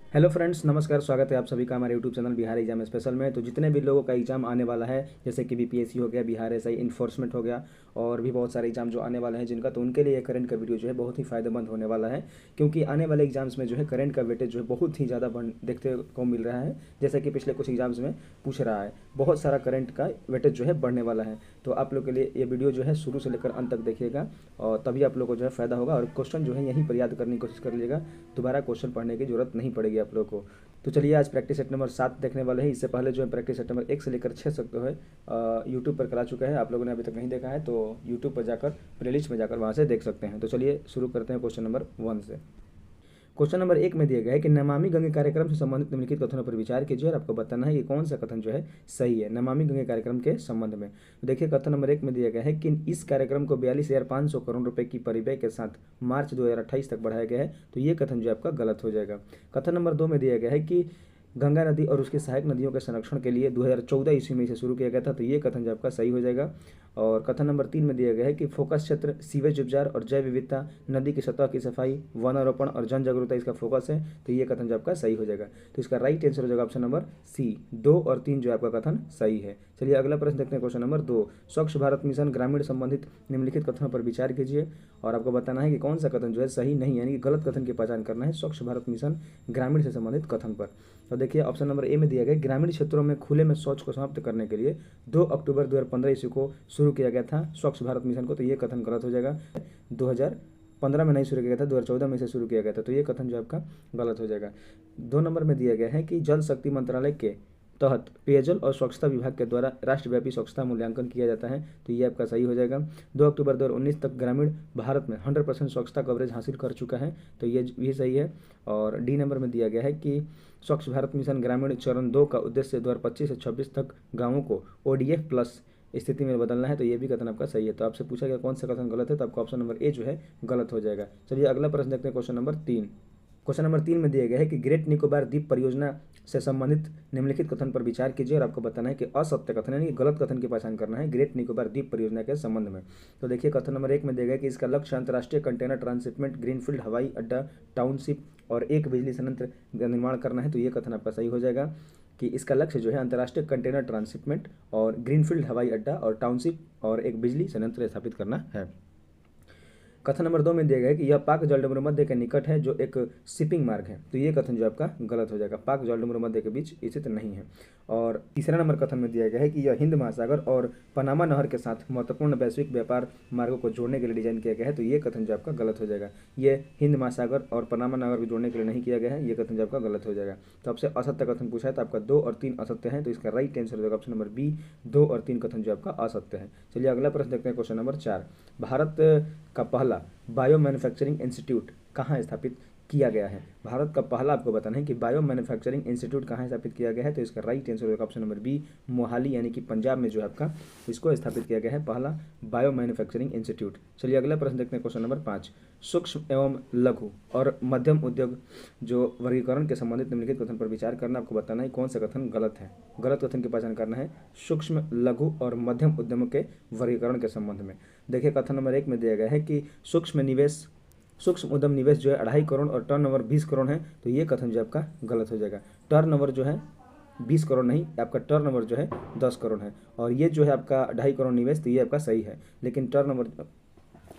Hello friends, नमस्कार। स्वागत है आप सभी का हमारे YouTube channel Bihar exam special में। तो जितने भी लोगों का एग्जाम आने वाला है, जैसे कि बीपीएससी हो गया, बिहार एसआई इन्फोर्समेंट हो गया, और भी बहुत सारे एग्जाम जो आने वाले हैं जिनका, तो उनके लिए ये करंट का वीडियो जो है बहुत ही फायदेमंद होने वाला है। क्योंकि आने वाले एग्जाम्स में जो है करंट का वेटेज जो है बहुत ही ज़्यादा देखते को मिल रहा है। जैसे कि पिछले कुछ एग्जाम्स में पूछ रहा है, बहुत सारा करंट का वेटेज जो है बढ़ने वाला है। तो आप लोग के लिए ये वीडियो जो है शुरू से लेकर अंत तक देखिएगा, और तभी आप लोग को जो है फ़ायदा होगा। और क्वेश्चन जो है यहीं पर याद करने की कोशिश कर लीजिएगा, दोबारा क्वेश्चन पढ़ने की जरूरत नहीं पड़ेगी आप लोग को। तो चलिए आज प्रैक्टिस सेट नंबर 7 देखने वाले हैं। इससे पहले जो है प्रैक्टिस सेट नंबर 1 से लेकर 6 तक जो है यूट्यूब पर करा चुका है। आप लोगों ने अभी तक नहीं देखा है तो यूट्यूब पर जाकर प्लेलिस्ट में जाकर वहाँ से देख सकते हैं। तो चलिए शुरू करते हैं क्वेश्चन नंबर 1 से। क्वेश्चन नंबर 1 में दिया गया है कि नमामि गंगे कार्यक्रम से संबंधित निम्नलिखित कथनों पर विचार कीजिए, और आपको बताना है कि कौन सा कथन जो है सही है नमामि गंगे कार्यक्रम के संबंध में। तो देखिए, कथन नंबर 1 में दिया गया है कि इस कार्यक्रम को 42,500 करोड़ रुपए की परिव्यय के साथ मार्च 2028 तक बढ़ाया गया है। तो ये कथन जो आपका गलत हो जाएगा। कथन नंबर 2 में दिया गया है कि गंगा नदी और उसकी सहायक नदियों के संरक्षण के लिए 2014 ईस्वी में इसे शुरू किया गया था। तो ये कथन जो आपका सही हो जाएगा। और कथन नंबर 3 में दिया गया है कि फोकस क्षेत्र सीवेज उपचार और जैव विविधता, नदी की सतह की सफाई, वनारोपण और जन जागरूकता इसका फोकस है। तो ये कथन जो आपका सही हो जाएगा। तो इसका राइट आंसर हो जाएगा ऑप्शन नंबर सी, 2 और 3 जो आपका कथन सही है। चलिए अगला प्रश्न देखते हैं, क्वेश्चन नंबर 2। स्वच्छ भारत मिशन ग्रामीण संबंधित निम्नलिखित कथनों पर विचार कीजिए, और आपको बताना है कि कौन सा कथन जो है सही नहीं, यानी कि गलत कथन की पहचान करना है स्वच्छ भारत मिशन ग्रामीण से संबंधित कथन पर। तो देखिए, ऑप्शन नंबर ए में दिया गया ग्रामीण क्षेत्रों में खुले में शौच को समाप्त करने के लिए 2 अक्टूबर 2015 ईस्वी को शुरू किया गया था स्वच्छ भारत मिशन को। तो ये कथन गलत हो जाएगा। 2015 में नहीं शुरू किया गया था, 2014 में इसे शुरू किया गया था। तो ये कथन जो आपका गलत हो जाएगा। 2 नंबर में दिया गया है कि जल शक्ति मंत्रालय के तहत पेयजल और स्वच्छता विभाग के द्वारा राष्ट्रव्यापी स्वच्छता मूल्यांकन किया जाता है। तो ये आपका सही हो जाएगा। 2 अक्टूबर 2019 तक ग्रामीण भारत में 100% स्वच्छता कवरेज हासिल कर चुका है। तो ये भी सही है। और डी नंबर में दिया गया है कि स्वच्छ भारत मिशन ग्रामीण चरण 2 का उद्देश्य 2025 से 26 तक गाँवों को ODF प्लस स्थिति में बदलना है। तो ये भी कथन आपका सही है। तो आपसे पूछा गया कौन सा कथन गलत है, तो आपका ऑप्शन नंबर ए जो है गलत हो जाएगा। चलिए अगला प्रश्न देखते हैं, क्वेश्चन नंबर 3। क्वेश्चन नंबर 3 में दिया गया है कि ग्रेट निकोबार द्वीप परियोजना से संबंधित निम्नलिखित कथन पर विचार कीजिए, और आपको बताना है कि असत्य कथन यानी गलत कथन की पहचान करना है ग्रेट निकोबार द्वीप परियोजना के संबंध में। तो देखिए, कथन नंबर 1 में दिया गया है कि इसका लक्ष्य अंतर्राष्ट्रीय कंटेनर ट्रांसशिपमेंट, ग्रीनफील्ड हवाई अड्डा, टाउनशिप और एक बिजली संयंत्र का निर्माण करना है। तो ये कथन आपका सही हो जाएगा कि इसका लक्ष्य जो है अंतर्राष्ट्रीय कंटेनर ट्रांसशिपमेंट और ग्रीनफील्ड हवाई अड्डा और टाउनशिप और एक बिजली संयंत्र स्थापित करना है। कथन नंबर 2 में दिया गया है कि यह पाक जलडमरू मध्य के निकट है जो एक शिपिंग मार्ग है। तो ये कथन जो आपका गलत हो जाएगा, पाक जलडमरू मध्य के बीच स्थित नहीं है। और तीसरा नंबर कथन में दिया गया है कि यह हिंद महासागर और पनामा नहर के साथ महत्वपूर्ण वैश्विक व्यापार मार्गों को जोड़ने के लिए डिजाइन किया गया है। तो ये कथन जो आपका गलत हो जाएगा। ये हिंद महासागर और पनामा नहर को जोड़ने के लिए नहीं किया गया है। ये कथन जो आपका गलत हो जाएगा। तो आपसे असत्य कथन पूछा है, तो आपका 2 और 3 असत्य है। तो इसका राइट आंसर हो जाएगा ऑप्शन नंबर बी, 2 और 3 कथन जो आपका असत्य है। चलिए अगला प्रश्न देखते हैं, क्वेश्चन नंबर 4। भारत का पहला बायो मैन्युफैक्चरिंग इंस्टीट्यूट कहाँ स्थापित किया गया है? भारत का पहला, आपको बताना है कि बायो मैन्युफैक्चरिंग इंस्टीट्यूट कहाँ स्थापित किया गया है। तो इसका राइट आंसर होगा ऑप्शन नंबर बी, मोहाली यानी कि पंजाब में जो है आपका इसको स्थापित किया गया है पहला बायो मैन्युफैक्चरिंग इंस्टीट्यूट। चलिए अगला प्रश्न देखते हैं, क्वेश्चन नंबर 5। सूक्ष्म एवं लघु और मध्यम उद्योग जो वर्गीकरण के संबंधित निम्नलिखित कथन पर विचार करना, आपको बताना है कौन सा कथन गलत है। गलत कथन की पहचान करना है सूक्ष्म लघु और मध्यम उद्यमों के वर्गीकरण के संबंध में। देखिए, कथन नंबर 1 में दिया गया है कि सूक्ष्म उद्यम निवेश जो है 2.5 करोड़ और टर्न ओवर 20 करोड़ है। तो ये कथन जो आपका गलत हो जाएगा। टर्न ओवर जो है 20 करोड़ नहीं, आपका टर्न ओवर जो है 10 करोड़ है। और ये जो है आपका 2.5 करोड़ निवेश, तो ये आपका सही है, लेकिन टर्न ओवर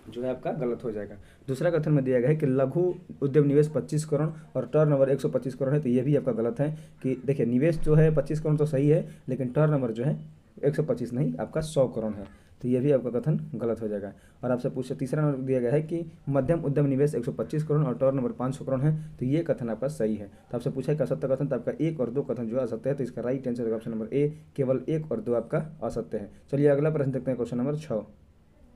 जो है आपका गलत हो जाएगा। दूसरा कथन में दिया गया है कि लघु उद्यम निवेश 25 करोड़ और टर्न ओवर 125 करोड़ है। तो ये भी आपका गलत है कि देखिए, निवेश जो है 25 करोड़ तो सही है, लेकिन टर्न ओवर जो है 125 नहीं, आपका 100 करोड़ है। तो ये भी आपका कथन गलत हो जाएगा। और आपसे पूछे तीसरा नंबर दिया गया है कि मध्यम उद्यम निवेश 125 करोड़ और टर्न ओवर 500 करोड़ है। तो ये कथन आपका सही है। तो आपसे पूछा कि असत्य कथन, तो आपका 1 और 2 कथन जो है असत्य है। तो इसका right answer option number A, केवल 1 और 2 आपका असत्य है। चलिए अगला प्रश्न देखते हैं, क्वेश्चन नंबर 6।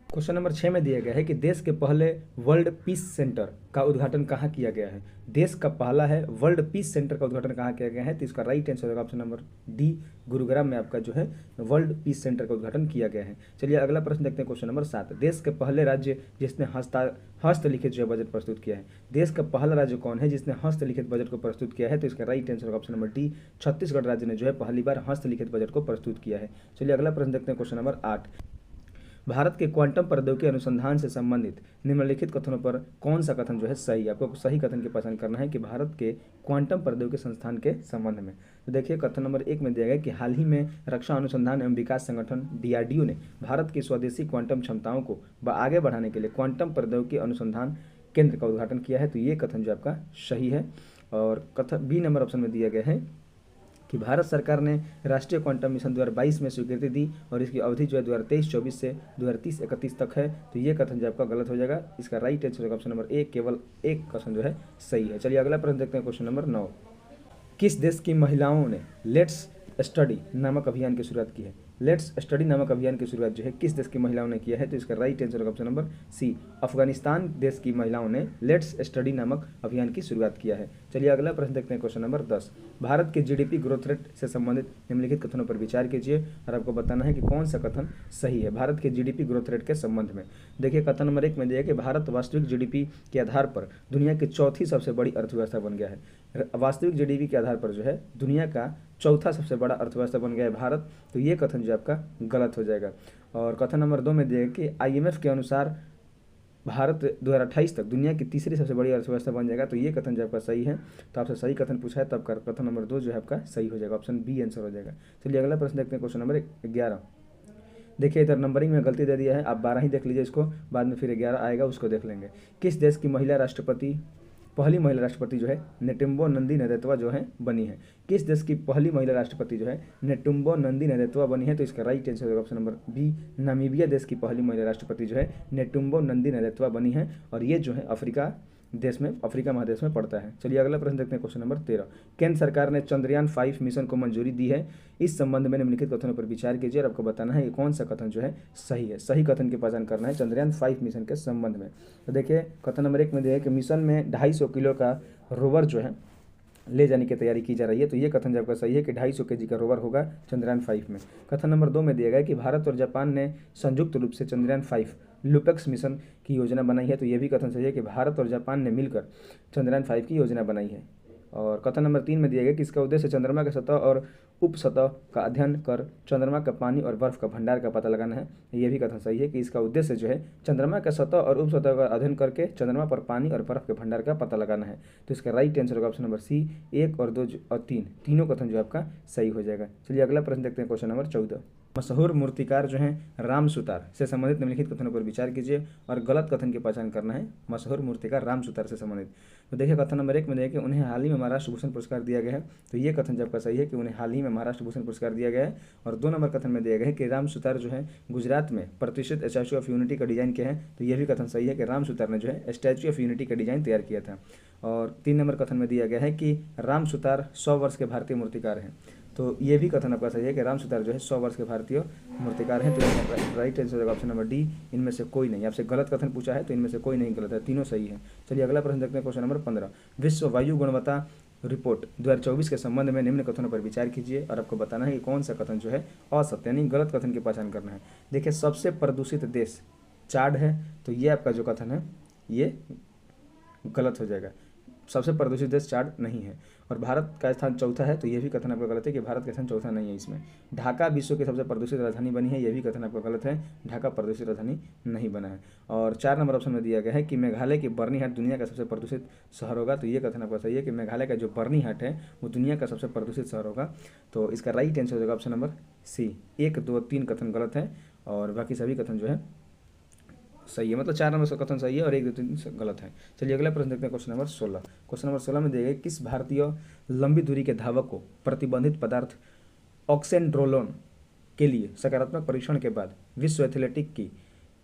क्वेश्चन नंबर 6 में दिया गया है कि देश के पहले वर्ल्ड पीस सेंटर का उद्घाटन कहाँ किया गया है? देश का पहला है वर्ल्ड पीस सेंटर का उद्घाटन कहाँ किया गया है? तो इसका राइट आंसर होगा ऑप्शन नंबर डी, गुरुग्राम में आपका जो है वर्ल्ड पीस सेंटर का उद्घाटन किया गया है। चलिए अगला प्रश्न देखते हैं, क्वेश्चन नंबर 7। देश के पहले राज्य जिसने हस्तलिखित जो बजट प्रस्तुत किया है। देश का पहला राज्य कौन है जिसने हस्तलिखित बजट को प्रस्तुत किया है? तो इसका राइट आंसर होगा ऑप्शन नंबर डी, छत्तीसगढ़ राज्य ने जो है पहली बार हस्तलिखित बजट को प्रस्तुत किया है। चलिए अगला प्रश्न देखते हैं, क्वेश्चन नंबर 8। भारत के क्वांटम प्रौद्योगिकी अनुसंधान से संबंधित निम्नलिखित कथनों पर कौन सा कथन जो है सही है। आपको सही कथन की पहचान करना है कि भारत के क्वांटम प्रौद्योगिकी संस्थान के संबंध में। तो देखिए कथन नंबर 1 में दिया गया कि हाल ही में रक्षा अनुसंधान एवं विकास संगठन DRDO ने भारत की स्वदेशी क्वांटम क्षमताओं को आगे बढ़ाने के लिए क्वांटम प्रौद्योगिकी अनुसंधान केंद्र का उद्घाटन किया है। तो ये कथन जो आपका सही है। और कथन बी नंबर ऑप्शन में दिया गया है कि भारत सरकार ने राष्ट्रीय क्वांटम मिशन 2022 में स्वीकृति दी और इसकी अवधि जो है 2023-24 से 2030-31 तक है। तो ये कथन जो आपका गलत हो जाएगा। इसका राइट आंसर होगा ऑप्शन नंबर 1, केवल एक कथन जो है सही है। चलिए अगला प्रश्न देखते हैं, क्वेश्चन नंबर 9। किस देश की महिलाओं ने लेट्स स्टडी नामक अभियान की शुरुआत की है। लेट्स स्टडी नामक अभियान की शुरुआत जो है किस देश की महिलाओं ने किया है। तो इसका राइट आंसर होगा ऑप्शन नंबर सी, अफगानिस्तान देश की महिलाओं ने लेट्स स्टडी नामक अभियान की शुरुआत किया है। चलिए अगला प्रश्न देखते हैं, क्वेश्चन नंबर 10। भारत के GDP ग्रोथ रेट से संबंधित निम्नलिखित कथनों पर विचार कीजिए और आपको बताना है कि कौन सा कथन सही है भारत के GDP ग्रोथ रेट के संबंध में। देखिए कथन नंबर 1 में दिया कि भारत वास्तविक GDP के आधार पर दुनिया की चौथी सबसे बड़ी अर्थव्यवस्था बन गया है। वास्तविक GDP के आधार पर जो है दुनिया का चौथा सबसे बड़ा अर्थव्यवस्था बन गया है भारत। तो ये कथन जो आपका गलत हो जाएगा। और कथन नंबर 2 में दिया कि IMF के अनुसार भारत 2028 तक दुनिया की तीसरी सबसे बड़ी अर्थव्यवस्था बन जाएगा। तो ये कथन जो आपका सही है। तो आपसे सही कथन पूछा है तब कथन नंबर 2 जो है आपका सही हो जाएगा, ऑप्शन बी आंसर हो जाएगा। चलिए अगला प्रश्न देखते हैं, क्वेश्चन नंबर 11। देखिए इधर नंबरिंग में गलती दे दिया है, आप 12 ही देख लीजिए इसको, बाद में फिर 11 आएगा उसको देख लेंगे। किस देश की पहली महिला राष्ट्रपति जो है नेटुम्बो नंदी नदेतवा जो है बनी है। किस देश की पहली महिला राष्ट्रपति जो है नेटुम्बो नंदी नदेतवा बनी है। तो इसका राइट आंसर होगा ऑप्शन नंबर बी, नामीबिया देश की पहली महिला राष्ट्रपति जो है नेटुम्बो नंदी नदेतवा बनी है और ये जो है अफ्रीका महादेश में पड़ता है। चलिए अगला प्रश्न देखते हैं, क्वेश्चन नंबर 13। केंद्र सरकार ने चंद्रयान 5 मिशन को मंजूरी दी है। इस संबंध में निम्नलिखित कथनों पर विचार कीजिए और आपको बताना है कि कौन सा कथन जो है सही है। सही कथन की पहचान करना है चंद्रयान 5 मिशन के संबंध में। तो देखिए कथन नंबर 1 में दिया है कि मिशन में 250 किलो का रोवर जो है ले जाने की तैयारी की जा रही है। तो ये कथन जो आपका सही है कि 250 kg का रोवर होगा चंद्रयान 5 में। कथन नंबर 2 में दिया गया कि भारत और जापान ने संयुक्त रूप से चंद्रयान 5 लुपेक्स मिशन की योजना बनाई है। तो ये भी कथन सही है कि भारत और जापान ने मिलकर चंद्रयान 5 की योजना बनाई है। और कथन नंबर 3 में दिया गया कि इसका उद्देश्य चंद्रमा के सतह और उप सतह का अध्ययन कर चंद्रमा का पानी और बर्फ का भंडार का पता लगाना है। यह भी कथन सही है कि इसका उद्देश्य जो है चंद्रमा का सतह और उप सतह का अध्ययन करके चंद्रमा पर पानी और बर्फ के भंडार का पता लगाना है। तो इसका राइट आंसर होगा ऑप्शन नंबर सी, 1 और 2 और 3 तीनों कथन जो आपका सही हो जाएगा। चलिए अगला प्रश्न देखते हैं, क्वेश्चन नंबर 14। मशहूर मूर्तिकार जो हैं राम सुतार से संबंधित निम्नलिखित कथनों पर विचार कीजिए और गलत कथन की पहचान करना है मशहूर मूर्तिकार राम सुतार से संबंधित। तो देखिए कथन नंबर 1 में देखिए कि उन्हें हाल ही में महाराष्ट्र भूषण पुरस्कार दिया गया है। तो ये कथन जब का सही है कि उन्हें हाल ही में महाराष्ट्र भूषण पुरस्कार दिया गया है। और 2 नंबर कथन में दिया गया है कि राम सुतार जो है गुजरात में प्रतिष्ठित स्टैच्यू ऑफ यूनिटी का डिजाइन किया है। तो ये भी कथन सही है कि राम सुतार ने जो है स्टैच्यू ऑफ यूनिटी का डिजाइन तैयार किया था। और 3 नंबर कथन में दिया गया है कि राम सुतार 100 वर्ष के भारतीय मूर्तिकार हैं। तो ये भी कथन आपका सही है कि राम सुतार जो है 100 वर्ष के भारतीय मूर्तिकार हैं। तो राइट आंसर होगा ऑप्शन नंबर डी, इनमें से कोई नहीं। आपसे गलत कथन पूछा है तो इनमें से कोई नहीं गलत है, तीनों सही है। चलिए अगला प्रश्न देखते हैं, क्वेश्चन नंबर 15। विश्व वायु गुणवत्ता रिपोर्ट 2024 के संबंध में निम्न कथनों पर विचार कीजिए और आपको बताना है कि कौन सा कथन जो है असत्य यानी गलत कथन की पहचान करना है। देखिए सबसे प्रदूषित देश चाड है। तो ये आपका जो कथन है ये गलत हो जाएगा। सबसे प्रदूषित देश चाड नहीं है। और भारत का स्थान चौथा है। तो ये भी कथन आपका गलत है कि भारत का स्थान चौथा नहीं है इसमें। ढाका विश्व की सबसे प्रदूषित राजधानी बनी है। ये भी कथन आपका गलत है, ढाका प्रदूषित राजधानी नहीं बना है। और 4 नंबर ऑप्शन में दिया गया है कि मेघालय की बर्नीहाट दुनिया का सबसे प्रदूषित शहर होगा। तो ये कथन आपका सही है कि मेघालय का जो बर्नीहाट है वो दुनिया का सबसे प्रदूषित शहर होगा। तो इसका राइट आंसर होगा ऑप्शन नंबर सी। 1, 2, 3 कथन गलत है और बाकी सभी कथन जो है सही है। मतलब 4 नंबर से कथन सही है और 1, 2, 3 गलत है। चलिए अगला प्रश्न देखते हैं, क्वेश्चन नंबर 16। क्वेश्चन नंबर 16 में दिया गया किस भारतीय लंबी दूरी के धावक को प्रतिबंधित पदार्थ ऑक्सेंड्रोलोन के लिए सकारात्मक परीक्षण के बाद विश्व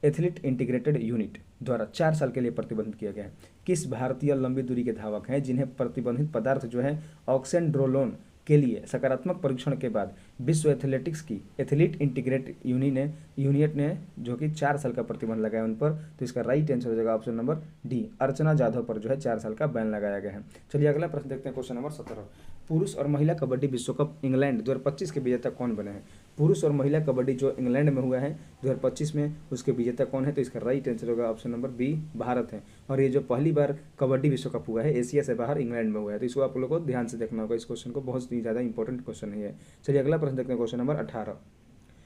एथलीट इंटीग्रेटेड यूनिट द्वारा 4 साल के लिए प्रतिबंधित किया गया है। किस भारतीय लंबी दूरी के धावक हैं जिन्हें प्रतिबंधित पदार्थ जो है ऑक्सेंड्रोलोन के लिए सकारात्मक परीक्षण के बाद विश्व एथलीट इंटीग्रेट यूनिट ने जो कि 4 साल का प्रतिबंध लगाया उन पर। तो इसका राइट आंसर हो जाएगा ऑप्शन नंबर डी, अर्चना जाधव पर जो है 4 साल का बैन लगाया गया है। चलिए अगला प्रश्न देखते हैं, क्वेश्चन नंबर 17। पुरुष और महिला कबड्डी विश्व कप इंग्लैंड 2025 के विजेता कौन बने हैं। पुरुष और महिला कबड्डी जो इंग्लैंड में हुआ है 2025 में, उसके विजेता कौन है। तो इसका राइट आंसर होगा ऑप्शन नंबर बी, भारत है। और ये जो पहली बार कबड्डी विश्व कप हुआ है एशिया से बाहर इंग्लैंड में हुआ है। तो इसको आप लोगों को ध्यान से देखना होगा, इस क्वेश्चन को बहुत ही ज़्यादा इंपॉर्टेंट क्वेश्चन है। चलिए अगला प्रश्न देखते हैं, क्वेश्चन नंबर 18।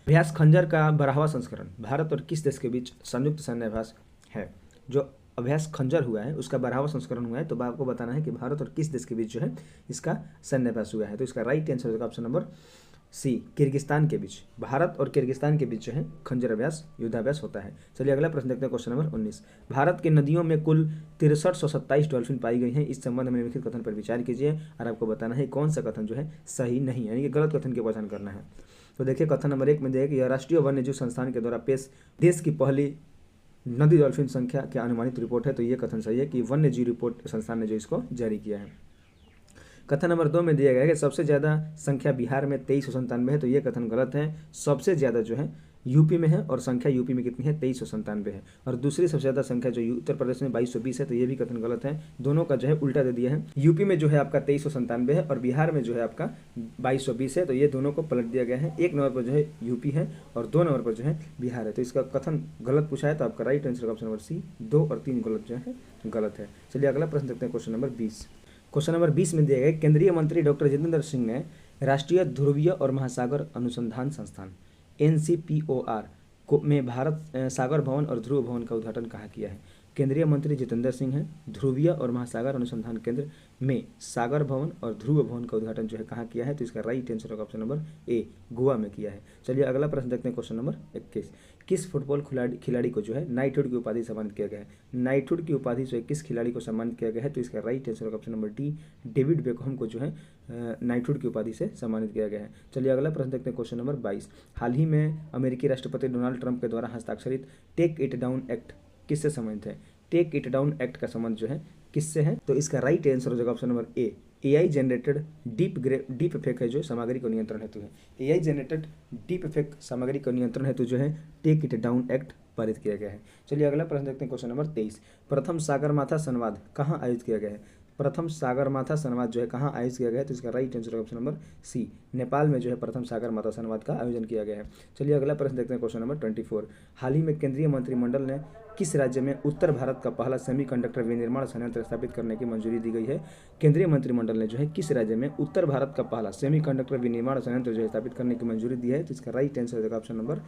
अभ्यास खंजर का 12वां संस्करण भारत और किस देश के बीच संयुक्त सैन्य अभ्यास है। जो अभ्यास खंजर हुआ है उसका 12वां संस्करण हुआ है, तो आपको बताना है कि भारत और किस देश के बीच जो है इसका सैन्य अभ्यास हुआ है। तो इसका राइट आंसर होगा ऑप्शन नंबर सी, किर्गिस्तान के बीच। भारत और किर्गिस्तान के बीच जो है खंजर अभ्यास, युद्धाभ्यास होता है। चलिए अगला प्रश्न देखते हैं, क्वेश्चन नंबर 19। भारत की नदियों में कुल 6327 डॉल्फिन पाई गई हैं। इस संबंध में निम्नलिखित कथन पर विचार कीजिए और आपको बताना है कौन सा कथन जो है सही नहीं, यानी कि गलत कथन की पहचान करना है। तो देखिए कथन नंबर 1 में दिया कि यह राष्ट्रीय वन्यजीव संस्थान के द्वारा पेश देश की पहली नदी डॉल्फिन संख्या की अनुमानित रिपोर्ट है। तो ये कथन सही है कि वन्यजीव रिपोर्ट संस्थान ने जो इसको जारी किया है। कथन नंबर 2 में दिया गया है कि सबसे ज़्यादा संख्या बिहार में 2397 है। तो ये कथन गलत है। सबसे ज़्यादा जो है यूपी में है और संख्या यूपी में कितनी है 2397 है। और दूसरी सबसे ज़्यादा संख्या जो उत्तर प्रदेश में 2220 है। तो ये भी कथन गलत है। दोनों का जो है उल्टा दे दिया है। यूपी में जो है आपका 2397 है और बिहार में जो है आपका 2220 है। तो ये दोनों को पलट दिया गया है। 1 नंबर पर जो है यूपी है और 2 नंबर पर जो है बिहार है। तो इसका कथन गलत पूछा है, तो आपका right answer option number C, 2 और 3 गलत जो है गलत है। चलिए अगला प्रश्न देखते हैं, क्वेश्चन नंबर 20। क्वेश्चन नंबर 20 में दिया गया केंद्रीय मंत्री डॉक्टर जितेंद्र सिंह ने राष्ट्रीय ध्रुवीय और महासागर अनुसंधान संस्थान NCPOR में भारत सागर भवन और ध्रुव भवन का उद्घाटन कहाँ किया है। केंद्रीय मंत्री जितेंद्र सिंह हैं, ध्रुवीय और महासागर अनुसंधान केंद्र में सागर भवन और ध्रुव भवन का उद्घाटन जो है कहाँ किया है। तो इसका राइट आंसर होगा ऑप्शन नंबर ए, गोवा में किया है। चलिए अगला प्रश्न देखते हैं, क्वेश्चन नंबर 21। किस फुटबॉल खिलाड़ी को जो है नाइटहुड की उपाधि सम्मानित किया गया है। नाइटहुड की उपाधि से किस खिलाड़ी को सम्मानित किया गया है। तो इसका राइट आंसर होगा option number D, David Beckham को जो है नाइटहुड की उपाधि से सम्मानित किया गया है। चलिए अगला प्रश्न देखते हैं, क्वेश्चन नंबर 22। हाल ही में अमेरिकी राष्ट्रपति डोनाल्ड ट्रंप के द्वारा हस्ताक्षरित टेक इट डाउन एक्ट किससे संबंधित है। टेक इट डाउन एक्ट का संबंध जो है किससे है। तो इसका राइट आंसर हो जाएगा option number A, AI generated deep fake है जो सामग्री को नियंत्रण हेतु है। AI जनरेटेड डीप फेक सामग्री को नियंत्रण हेतु जो है टेक इट डाउन एक्ट पारित किया गया है। चलिए अगला प्रश्न देखते हैं, क्वेश्चन नंबर 23। प्रथम सागरमाथा संवाद कहाँ आयोजित किया गया है। प्रथम सागरमाथा संवाद जो है कहाँ आयोजित किया गया है। तो इसका right answer option number C, Nepal में जो है प्रथम सागरमाथा संवाद का आयोजन किया गया है। चलिए अगला प्रश्न देखते हैं, क्वेश्चन नंबर 24। हाल ही में केंद्रीय मंत्रिमंडल ने किस राज्य में उत्तर भारत का पहला सेमीकंडक्टर विनिर्माण संयंत्र स्थापित करने की मंजूरी दी गई है। केंद्रीय मंत्रिमंडल ने जो है किस राज्य में उत्तर भारत का पहला सेमीकंडक्टर विनिर्माण संयंत्र जो है स्थापित करने की मंजूरी दी है। तो इसका राइट आंसर होगा option number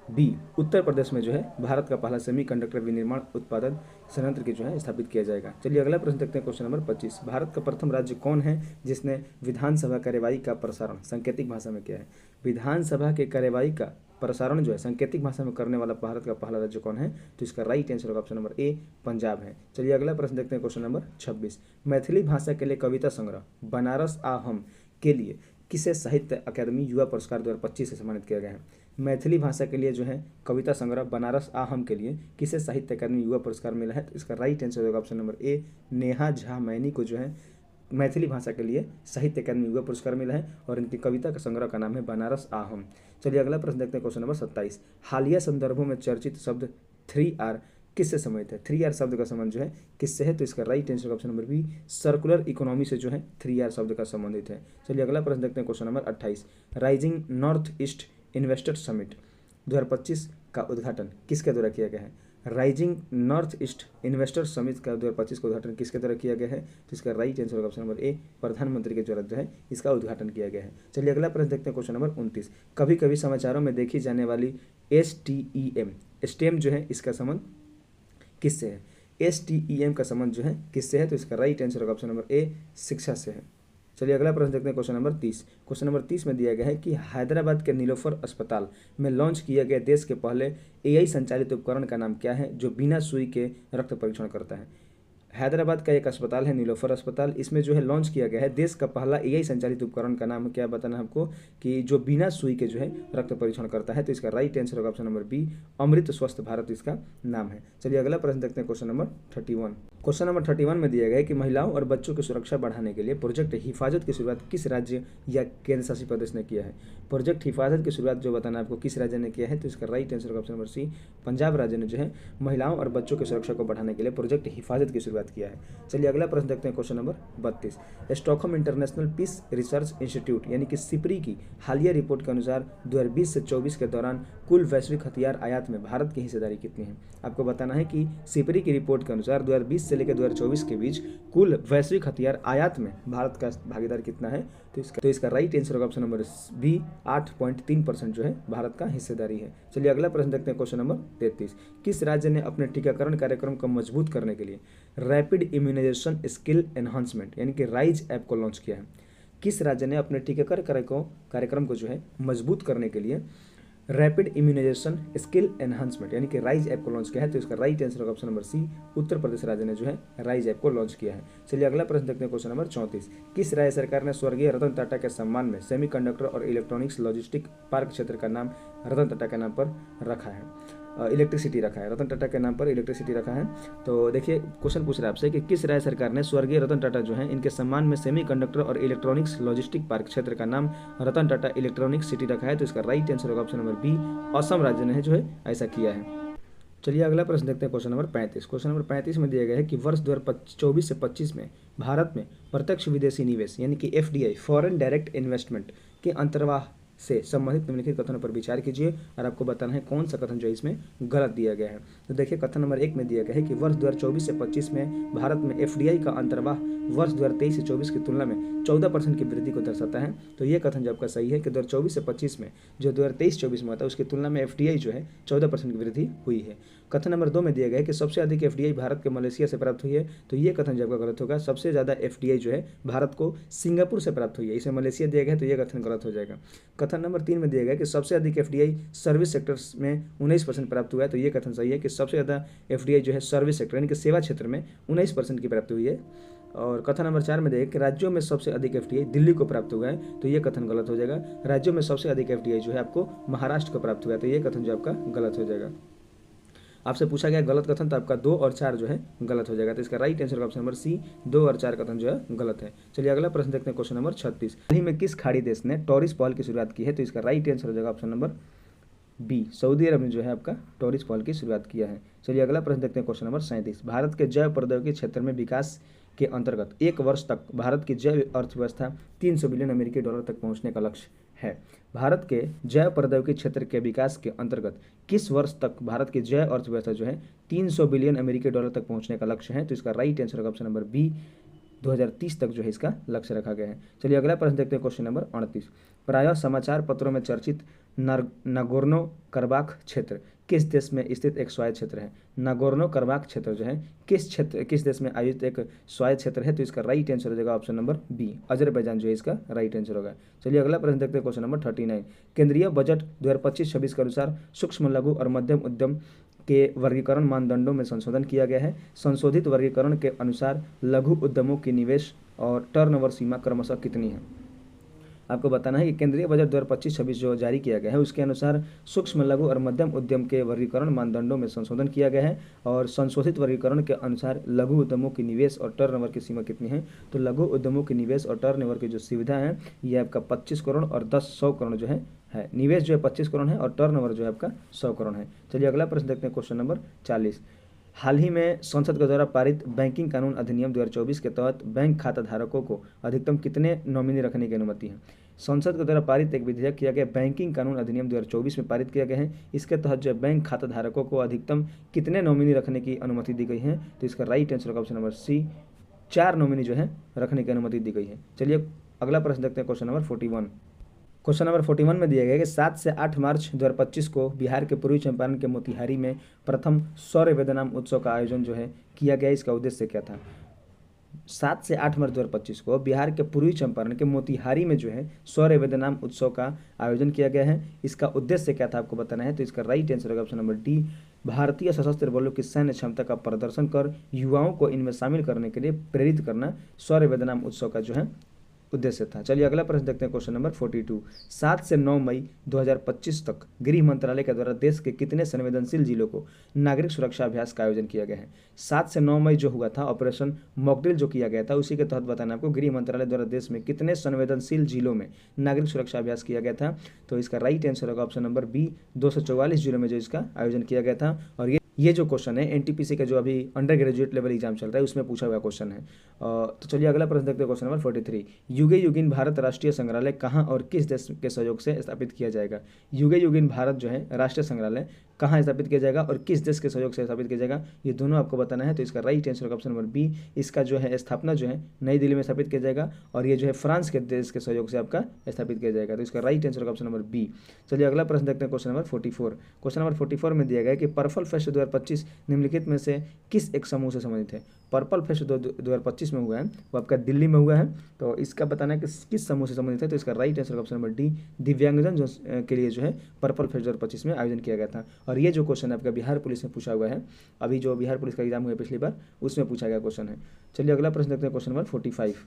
B, Uttar Pradesh में जो है भारत का पहला सेमीकंडक्टर विनिर्माण उत्पादन संयंत्र की जो है स्थापित किया जाएगा। चलिए अगला प्रश्न देखते हैं, क्वेश्चन नंबर 25। भारत का प्रथम राज्य कौन है जिसने विधानसभा कार्यवाही का प्रसारण सांकेतिक भाषा में किया है। विधानसभा के कार्यवाही का प्रसारण जो है सांकेतिक भाषा में करने वाला भारत का पहला राज्य कौन है। तो इसका राइट आंसर होगा ऑप्शन नंबर ए, पंजाब है। चलिए अगला प्रश्न देखते हैं, क्वेश्चन नंबर 26। मैथिली भाषा के लिए कविता संग्रह बनारस आ हम के लिए किसे साहित्य अकादमी युवा पुरस्कार 2025 से सम्मानित किया गया है। मैथिली भाषा के लिए जो है कविता संग्रह बनारस आ हम के लिए किसे साहित्य अकादमी युवा पुरस्कार मिला है। तो इसका राइट आंसर होगा option number A, Neha Jha many को जो है मैथिली भाषा के लिए साहित्य अकादमी युवा पुरस्कार मिला है और इनकी कविता का संग्रह का नाम है बनारस आ हम। चलिए अगला प्रश्न देखते हैं, क्वेश्चन नंबर 27। हालिया संदर्भों में चर्चित शब्द 3R किससे संबंधित है। 3R शब्द का संबंध जो है किससे है। तो इसका right answer option number B, circular economy से जो है 3R शब्द का संबंधित है। चलिए अगला प्रश्न देखते हैं, question number 28। Rising north east investor summit 2025 का उद्घाटन किसके द्वारा किया गया है। Rising north east investor summit का 2025 का उद्घाटन किसके द्वारा किया गया है। तो इसका राइट आंसर होगा ऑप्शन नंबर ए, प्रधानमंत्री के द्वारा जो है इसका उद्घाटन किया गया है। चलिए अगला प्रश्न देखते हैं, क्वेश्चन नंबर 29। कभी कभी समाचारों में देखी जाने वाली STEM जो है इसका संबंध किससे है। STEM का संबंध जो है किससे है। तो इसका राइट आंसर होगा ऑप्शन नंबर ए, शिक्षा से है। चलिए अगला प्रश्न देखते हैं, क्वेश्चन नंबर 30। क्वेश्चन नंबर 30 में दिया गया है कि हैदराबाद के नीलोफर अस्पताल में लॉन्च किया गया देश के पहले AI संचालित उपकरण का नाम क्या है जो बिना सुई के रक्त परीक्षण करता है। हैदराबाद का एक अस्पताल है नीलोफर अस्पताल, इसमें जो है लॉन्च किया गया है देश का पहला AI संचालित उपकरण का नाम क्या बताना है आपको कि जो बिना सुई के जो है रक्त परीक्षण करता है। तो इसका राइट आंसर होगा ऑप्शन नंबर बी, अमृत स्वस्थ भारत इसका नाम है। चलिए अगला प्रश्न देखते हैं, क्वेश्चन नंबर 31। क्वेश्चन नंबर 31 में दिया गया है कि महिलाओं और बच्चों की सुरक्षा बढ़ाने के लिए प्रोजेक्ट हिफाजत की शुरुआत किस राज्य या केंद्र शासित प्रदेश ने किया है। प्रोजेक्ट हिफाजत की शुरुआत जो बताना आपको किस राज्य ने किया है। तो इसका राइट आंसर होगा ऑप्शन नंबर सी, पंजाब राज्य ने जो है महिलाओं और बच्चों की सुरक्षा को बढ़ाने के लिए प्रोजेक्ट हिफाजत की शुरुआत किया है। चलिए अगला प्रश्न देखते हैं, question number 32। Stockholm International Peace Research Institute यानी कि सिपरी की हालिया रिपोर्ट के अनुसार 2020 से 24 के दौरान कुल वैश्विक हथियार आयात में भारत की हिस्सेदारी कितनी है। आपको बताना है कि सिपरी की रिपोर्ट के अनुसार 2020 से लेकर 2024 के बीच कुल वैश्विक हथियार आयात में भारत का भागीदार कितना है? तो इसका राइट आंसर होगा ऑप्शन नंबर बी, 8.3% जो है भारत का हिस्सेदारी है। चलिए अगला प्रश्न देखते हैं, क्वेश्चन नंबर 33। किस राज्य ने अपने टीकाकरण कार्यक्रम को मजबूत करने के लिए रैपिड इम्यूनाइजेशन स्किल एनहांसमेंट यानी कि राइज ऐप को लॉन्च किया है? किस राज्य ने अपने टीकाकरण कार्यक्रम को जो है मजबूत करने के लिए रैपिड इम्यूनाइजेशन स्किल एनहांसमेंट यानी कि राइज ऐप को लॉन्च किया है? तो इसका राइट आंसर होगा ऑप्शन नंबर सी, उत्तर प्रदेश राज्य ने जो है राइज ऐप को लॉन्च किया है। चलिए अगला प्रश्न देखते हैं, क्वेश्चन नंबर 34। किस राज्य सरकार ने स्वर्गीय रतन टाटा के सम्मान में सेमीकंडक्टर और इलेक्ट्रॉनिक्स लॉजिस्टिक पार्क क्षेत्र का नाम रतन टाटा के नाम पर रखा है? इलेक्ट्रिसिटी रखा है, रतन टाटा के नाम पर इलेक्ट्रिसिटी रखा है। तो देखिए क्वेश्चन पूछ रहा है आपसे कि किस राज्य सरकार ने स्वर्गीय रतन टाटा जो है इनके सम्मान में सेमीकंडक्टर और इलेक्ट्रॉनिक्स लॉजिस्टिक पार्क क्षेत्र का नाम रतन टाटा इलेक्ट्रॉनिक सिटी रखा है? तो इसका राइट आंसर होगा ऑप्शन नंबर बी, असम राज्य ने जो है ऐसा किया है। चलिए अगला प्रश्न देखते हैं, क्वेश्चन नंबर 35। क्वेश्चन नंबर 35 में दिया गया है कि वर्ष 2024 से 25 में भारत में प्रत्यक्ष विदेशी निवेश यानी कि FDI फॉरेन डायरेक्ट इन्वेस्टमेंट के अंतर्वाह से संबंधित निम्नलिखित कथनों पर विचार कीजिए और आपको बताना है कौन सा कथन जो है इसमें गलत दिया गया है। तो देखिए कथन नंबर 1 में दिया गया है कि वर्ष 2024 से 25 में भारत में FDI का अंतर्वाह वर्ष 2023 से 24 की तुलना में 14% की वृद्धि को दर्शाता है। तो ये कथन जो आपका सही है कि 2024 से 25 में जो 2023-24 में होता है उसकी तुलना में FDI जो है 14% की वृद्धि हुई है। कथन नंबर 2 में दिया गया है कि सबसे अधिक FDI भारत के मलेशिया से प्राप्त हुई है। तो ये कथन जो आपका गलत होगा। सबसे ज़्यादा FDI जो है भारत को सिंगापुर से प्राप्त हुई है, इसे मलेशिया दिया गया है, तो ये कथन गलत हो जाएगा। कथन नंबर 3 में दिया गया है कि सबसे अधिक FDI सर्विस सेक्टर्स में 19% प्राप्त हुआ है। तो ये कथन सही है कि सबसे ज़्यादा FDI जो है सर्विस सेक्टर यानी कि सेवा क्षेत्र में 19% की प्राप्ति हुई है। और कथन नंबर 4 में देखिए कि राज्यों में सबसे अधिक FDI दिल्ली को प्राप्त हुआ है। तो ये कथन गलत हो जाएगा। राज्यों में सबसे अधिक FDI जो है आपको महाराष्ट्र को प्राप्त हुआ है। तो ये कथन जो आपका गलत हो जाएगा। आपसे पूछा गया गलत कथन, तो आपका 2 और 4 जो है गलत हो जाएगा। तो इसका right answer option number C, 2 और 4 कथन जो है गलत है। चलिए अगला प्रश्न देखते हैं, क्वेश्चन नंबर 36। हाल ही में किस खाड़ी देश ने टॉरिस पहल की शुरुआत की है? तो इसका राइट आंसर हो जाएगा ऑप्शन नंबर बी, सऊदी अरब ने जो है आपका टॉरिस पहल की शुरुआत किया है। चलिए अगला प्रश्न देखते हैं, क्वेश्चन नंबर 37। भारत के जैव प्रौद्योगिकी क्षेत्र में विकास के अंतर्गत 1 वर्ष तक भारत की जैव अर्थव्यवस्था 300 बिलियन अमेरिकी डॉलर तक पहुंचने का लक्ष्य है। भारत के जैव प्रौद्योगिकी क्षेत्र के विकास के अंतर्गत किस वर्ष तक भारत की जैव अर्थव्यवस्था जो है 300 बिलियन अमेरिकी डॉलर तक पहुंचने का लक्ष्य है? तो इसका राइट आंसर होगा ऑप्शन नंबर बी, 2030 तक जो है इसका लक्ष्य रखा गया है। चलिए अगला प्रश्न देखते हैं, क्वेश्चन नंबर 38। प्रायः समाचार पत्रों में चर्चित नागोर्नो कराबाख क्षेत्र किस देश में स्थित एक स्वायत्त क्षेत्र है? नागोर्नो कराबाख क्षेत्र जो है किस देश में आयोजित एक स्वायत्त क्षेत्र है? तो इसका राइट आंसर हो जाएगा ऑप्शन नंबर बी, अजरबैजान जो है इसका राइट आंसर होगा। चलिए अगला प्रश्न देखते हैं, क्वेश्चन नंबर 39। केंद्रीय बजट 2025-26 के अनुसार सूक्ष्म लघु और मध्यम उद्यम के वर्गीकरण मानदंडों में संशोधन किया गया है। संशोधित वर्गीकरण के अनुसार लघु उद्यमों की निवेश और टर्नओवर सीमा क्रमशः कितनी है? आपको बताना है कि केंद्रीय बजट 2025-26 जो जारी किया गया है उसके अनुसार सूक्ष्म लघु और मध्यम उद्यम के वर्गीकरण मानदंडों में संशोधन किया गया है और संशोधित वर्गीकरण के अनुसार लघु उद्यमों की निवेश और टर्नओवर की सीमा कितनी है? तो लघु उद्यमों की निवेश और टर्नओवर की जो सुविधा है ये आपका 25 करोड़ और 100 करोड़ जो है निवेश जो है 25 करोड़ है और टर्नओवर जो है आपका 100 करोड़ है। चलिए अगला प्रश्न देखते हैं, क्वेश्चन नंबर 40। हाल ही में संसद के द्वारा पारित बैंकिंग कानून अधिनियम 2024 के तहत बैंक खाता धारकों को अधिकतम कितने नॉमिनी रखने की अनुमति है? संसद के द्वारा पारित एक विधेयक किया गया बैंकिंग कानून अधिनियम 2024 में पारित किया गया है। इसके तहत जो बैंक खाता धारकों को अधिकतम कितने नॉमिनी रखने की अनुमति दी गई है? तो इसका राइट आंसर होगा ऑप्शन नंबर सी, 4 नॉमिनी जो है रखने की अनुमति दी गई है। चलिए अगला प्रश्न देखते हैं, क्वेश्चन नंबर 41। क्वेश्चन नंबर 41 में दिया गया है कि 7 से 8 मार्च 2025 को बिहार के पूर्वी चंपारण के मोतिहारी में प्रथम सौर वेदनाम उत्सव का आयोजन जो है किया गया। इसका उद्देश्य क्या था? 7 से 8 मार्च 2025 को बिहार के पूर्वी चंपारण के मोतिहारी में जो है सौर वेदनाम उत्सव का आयोजन किया गया है। इसका उद्देश्य क्या था आपको बताना है। तो इसका राइट आंसर होगा ऑप्शन नंबर डी, भारतीय सशस्त्र बलों की सैन्य क्षमता का प्रदर्शन कर युवाओं को इनमें शामिल करने के लिए प्रेरित करना सौर वेदनाम उत्सव का जो है उद्देश्य था। चलिए अगला प्रश्न देखते हैं, क्वेश्चन नंबर 42। 7 से 9 मई 2025 तक गृह मंत्रालय के द्वारा देश के कितने संवेदनशील जिलों को नागरिक सुरक्षा अभ्यास का आयोजन किया गया है? 7 से 9 मई जो हुआ था ऑपरेशन मॉकड्रिल जो किया गया था उसी के तहत बताना आपको गृह मंत्रालय द्वारा देश में कितने संवेदनशील जिलों में नागरिक सुरक्षा अभ्यास किया गया था। तो इसका राइट आंसर होगा ऑप्शन नंबर बी, 244 जिलों में जो इसका आयोजन किया गया था। और ये जो क्वेश्चन है एनटीपीसी का जो अभी अंडर ग्रेजुएट लेवल एग्जाम चल रहा है उसमें पूछा हुआ क्वेश्चन है। तो चलिए अगला प्रश्न देखते हैं, क्वेश्चन नंबर 43। युगे युगिन भारत राष्ट्रीय संग्रहालय कहाँ और किस देश के सहयोग से स्थापित किया जाएगा? युगे युगिन भारत जो है राष्ट्रीय संग्रहालय कहाँ स्थापित किया जाएगा और किस देश के सहयोग से स्थापित किया जाएगा, ये दोनों आपको बताना है। तो इसका right answer option number B, इसका जो है स्थापना जो है नई दिल्ली में स्थापित किया जाएगा और ये जो है फ्रांस के देश के सहयोग से आपका स्थापित किया जाएगा। तो इसका right answer option number B. चलिए अगला प्रश्न देखते हैं, क्वेश्चन नंबर 44। क्वेश्चन नंबर 44 में दिया गया है कि पर्पल फेस्ट 2025 निम्नलिखित में से किस एक समूह से संबंधित है? पर्पल फेस्ट 2025 में हुआ है वो आपका दिल्ली में हुआ है, तो इसका बताना है कि किस समूह से संबंधित है। तो इसका right answer option number D, दिव्यांगजन जो के लिए जो है पर्पल फेस्ट 2025 में आयोजन किया गया था। और ये जो क्वेश्चन आपका बिहार पुलिस में पूछा हुआ है, अभी जो बिहार पुलिस का एग्जाम हुआ पिछली बार उसमें पूछा गया क्वेश्चन है। चलिए अगला प्रश्न देखते हैं, क्वेश्चन नंबर 45।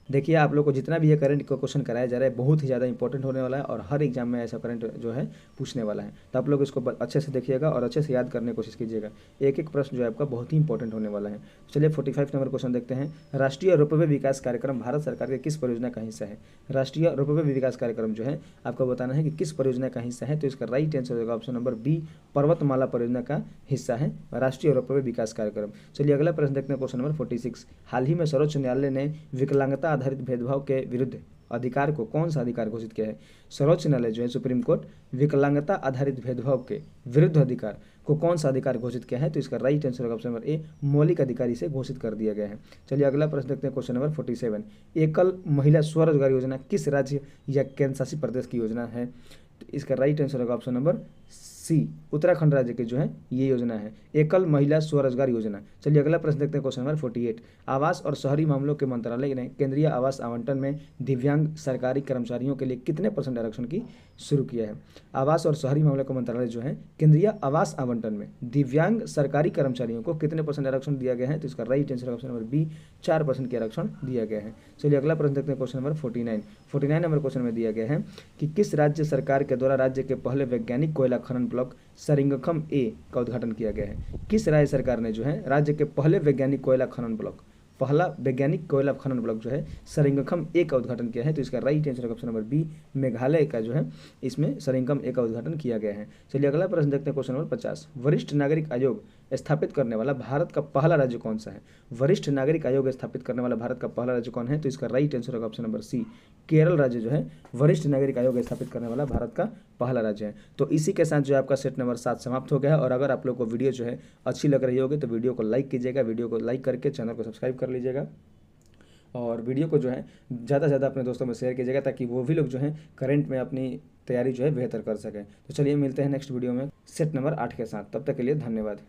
देखिए आप लोग को जितना भी ये करंट क्वेश्चन कराया जा रहा है बहुत ही ज़्यादा इंपॉर्टेंट होने वाला है और हर एग्जाम में ऐसा करंट जो है पूछने वाला है, तो आप लोग इसको अच्छे से देखिएगा और अच्छे से याद करने की कोशिश कीजिएगा। एक एक प्रश्न जो है आपका बहुत ही इंपॉर्टेंट होने वाला है। चलिए 45 नंबर क्वेश्चन देखते हैं। राष्ट्रीय रोपवे विकास कार्यक्रम भारत सरकार के किस परियोजना का हिस्सा है? राष्ट्रीय रोपवे विकास कार्यक्रम जो है आपको बताना है कि किस परियोजना का हिस्सा है। तो इसका राइट आंसर होगा ऑप्शन नंबर बी, पर्वतमाला परियोजना का हिस्सा है राष्ट्रीय रोपवे विकास कार्यक्रम। चलिए अगला प्रश्न देखते हैं, क्वेश्चन नंबर 46। हाल ही में सर्वोच्च न्यायालय ने विकलांगता आधारित भेदभाव के विरुद्ध अधिकार को कौन सा अधिकार घोषित किया है? सर्वोच्च न्यायालय जो है सुप्रीम कोर्ट विकलांगता आधारित भेदभाव के विरुद्ध अधिकार को कौन सा अधिकार घोषित किया है? तो इसका राइट आंसर होगा ऑप्शन नंबर ए, मौलिक अधिकार से घोषित कर दिया गया है। चलिए अगला प्रश्न देखते हैं, क्वेश्चन नंबर 47। एकल महिला स्वरोजगार योजना किस राज्य या केंद्र शासित प्रदेश की योजना है? तो इसका राइट आंसर होगा ऑप्शन नंबर सी, उत्तराखंड राज्य की जो है ये योजना है, एकल महिला स्वरोजगार योजना। चलिए अगला प्रश्न देखते हैं, क्वेश्चन नंबर 48। आवास और शहरी मामलों के मंत्रालय ने केंद्रीय आवास आवंटन में दिव्यांग सरकारी कर्मचारियों के लिए कितने % आरक्षण की शुरू किया है? आवास और शहरी मामलों का मंत्रालय जो है केंद्रीय आवास आवंटन में दिव्यांग सरकारी कर्मचारियों को कितने % आरक्षण दिया गया है? तो इसका right answer option number B, 4% के आरक्षण दिया गया है। चलिए अगला प्रश्न देखते हैं, क्वेश्चन नंबर 49 नंबर क्वेश्चन में दिया गया है कि किस राज्य सरकार के द्वारा राज्य के पहले वैज्ञानिक कोयला खनन ब्लॉक सरिंगखम ए का उद्घाटन किया गया है? किस राज्य सरकार ने जो है राज्य के पहले वैज्ञानिक कोयला खनन ब्लॉक, पहला वैज्ञानिक कोयला खनन ब्लॉक जो है सरिंगखम ए का उद्घाटन किया है? तो इसका right answer option number B, Meghalaya का जो है इसमें सरिंगखम ए का उद्घाटन किया गया है। चलिए अगला प्रश्न देखते हैं, क्वेश्चन नंबर 50। वरिष्ठ नागरिक आयोग स्थापित करने वाला भारत का पहला राज्य कौन सा है? वरिष्ठ नागरिक आयोग स्थापित करने वाला भारत का पहला राज्य कौन है? तो इसका राइट आंसर होगा ऑप्शन नंबर सी, केरल राज्य जो है वरिष्ठ नागरिक आयोग स्थापित करने वाला भारत का पहला राज्य है। तो इसी के साथ जो है आपका सेट नंबर 7 समाप्त हो गया है। और अगर आप लोग को वीडियो जो है अच्छी लग रही होगी तो वीडियो को लाइक कीजिएगा, वीडियो को लाइक करके चैनल को सब्सक्राइब कर लीजिएगा और वीडियो को जो है ज़्यादा से ज़्यादा अपने दोस्तों में शेयर कीजिएगा ताकि वो भी लोग जो है करंट में अपनी तैयारी जो है बेहतर कर सकें। तो चलिए मिलते हैं नेक्स्ट वीडियो में सेट नंबर 8 के साथ, तब तक के लिए धन्यवाद।